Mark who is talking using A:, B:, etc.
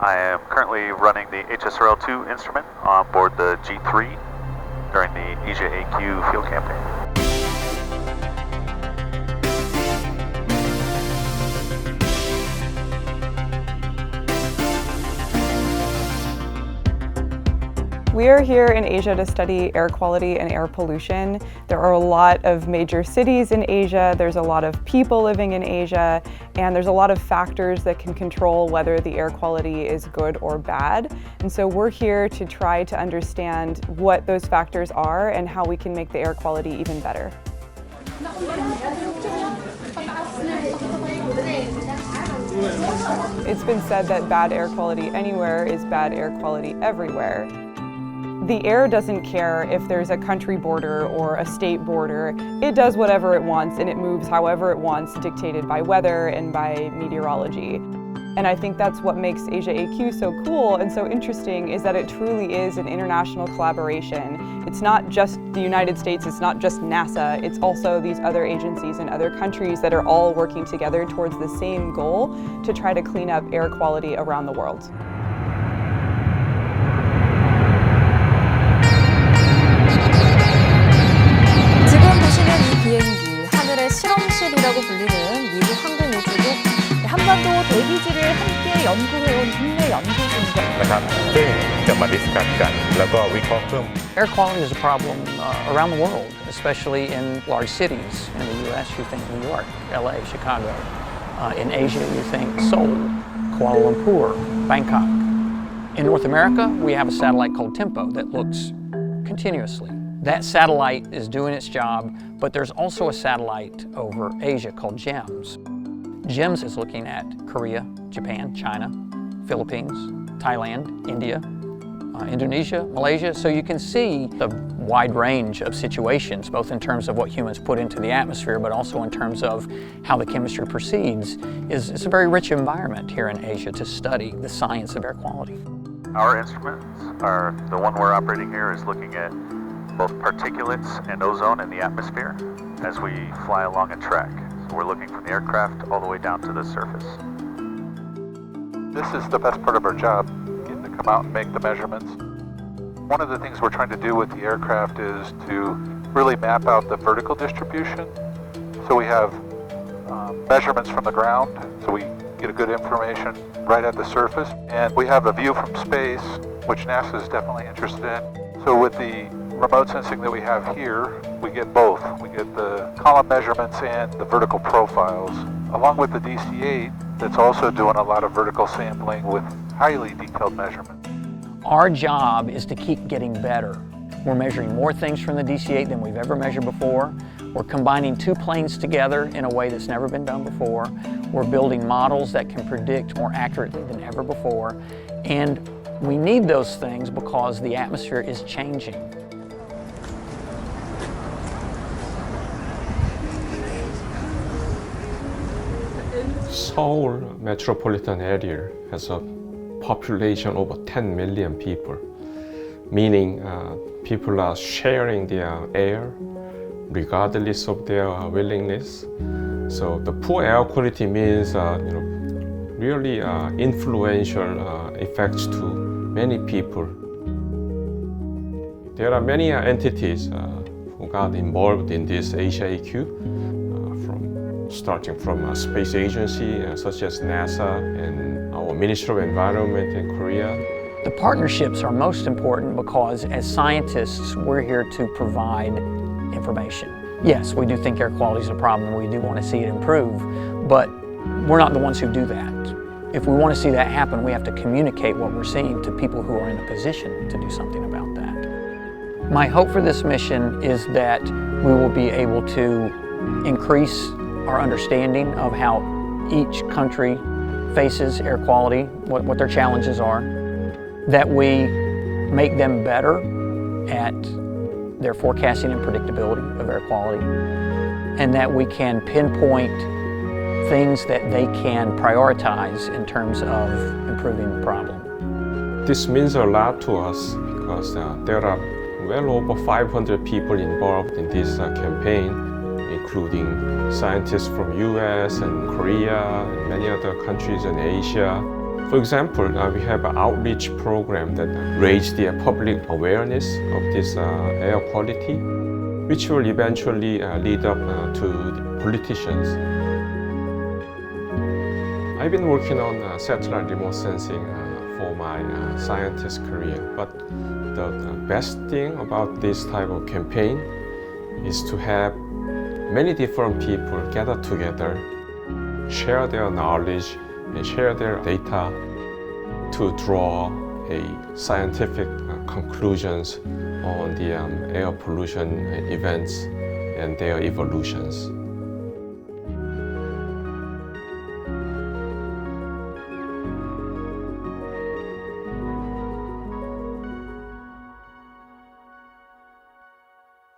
A: I am currently running the HSRL-2 instrument on board the G3 during the Asia AQ field campaign.
B: We are here in Asia to study air quality and air pollution. There are a lot of major cities in Asia, there's a lot of people living in Asia, and there's a lot of factors that can control whether the air quality is good or bad. And so we're here to try to understand what those factors are and how we can make the air quality even better. It's been said that bad air quality anywhere is bad air quality everywhere. The air doesn't care if there's a country border or a state border. It does whatever it wants and it moves however it wants, dictated by weather and by meteorology. And I think that's what makes Asia AQ so cool and so interesting, is that it truly is an international collaboration. It's not just the United States, it's not just NASA, it's also these other agencies and other countries that are all working together towards the same goal to try to clean up air quality around the world.
C: 하늘의 실험실이라고 불리는 미국 항공우주국 한반도 대기질을 함께 연구해온 국내 연구진입니다.
D: ซึ่งจะมาดิสคัสกันแล้วก็วิเคราะห์เพิ่ม
E: Air quality is a problem around the world, especially in large cities. In the U.S., you think New York, L.A., Chicago. In Asia, you think Seoul, Kuala Lumpur, Bangkok. In North America, we have a satellite called Tempo that looks continuously. That satellite is doing its job, but there's also a satellite over Asia called GEMS. GEMS is looking at Korea, Japan, China, Philippines, Thailand, India, Indonesia, Malaysia. So you can see the wide range of situations, both in terms of what humans put into the atmosphere, but also in terms of how the chemistry proceeds. It's a very rich environment here in Asia to study the science of air quality.
A: Our instruments are, the one we're operating here is looking at both particulates and ozone in the atmosphere as we fly along a track. So we're looking from the aircraft all the way down to the surface.
F: This is the best part of our job, getting to come out and make the measurements. One of the things we're trying to do with the aircraft is to really map out the vertical distribution. So we have measurements from the ground, so we get a good information right at the surface. And we have a view from space, which NASA is definitely interested in. So with the remote sensing that we have here, we get both. We get the column measurements and the vertical profiles, along with the DC-8 that's also doing a lot of vertical sampling with highly detailed measurements.
E: Our job is to keep getting better. We're measuring more things from the DC-8 than we've ever measured before. We're combining two planes together in a way that's never been done before. We're building models that can predict more accurately than ever before. And we need those things because the atmosphere is changing.
G: Seoul metropolitan area has a population over 10 million people, meaning people are sharing their air regardless of their willingness. So the poor air quality means really influential effects to many people. There are many entities who got involved in this Asia AQ. Starting from a space agency such as NASA and our Ministry of Environment in Korea.
E: The partnerships are most important because as scientists, we're here to provide information. Yes, we do think air quality is a problem and we do want to see it improve, but we're not the ones who do that. If we want to see that happen, we have to communicate what we're seeing to people who are in a position to do something about that. My hope for this mission is that we will be able to increase our understanding of how each country faces air quality, what their challenges are, that we make them better at their forecasting and predictability of air quality, and that we can pinpoint things that they can prioritize in terms of improving the problem.
G: This means a lot to us because there are well over 500 people involved in this campaign, including scientists from US and Korea and many other countries in Asia. For example, we have an outreach program that raises the public awareness of this air quality, which will eventually lead up to the politicians. I've been working on satellite remote sensing for my scientist career, but the best thing about this type of campaign is to have many different people gather together, share their knowledge and share their data to draw a scientific conclusions on the air pollution events and their evolutions.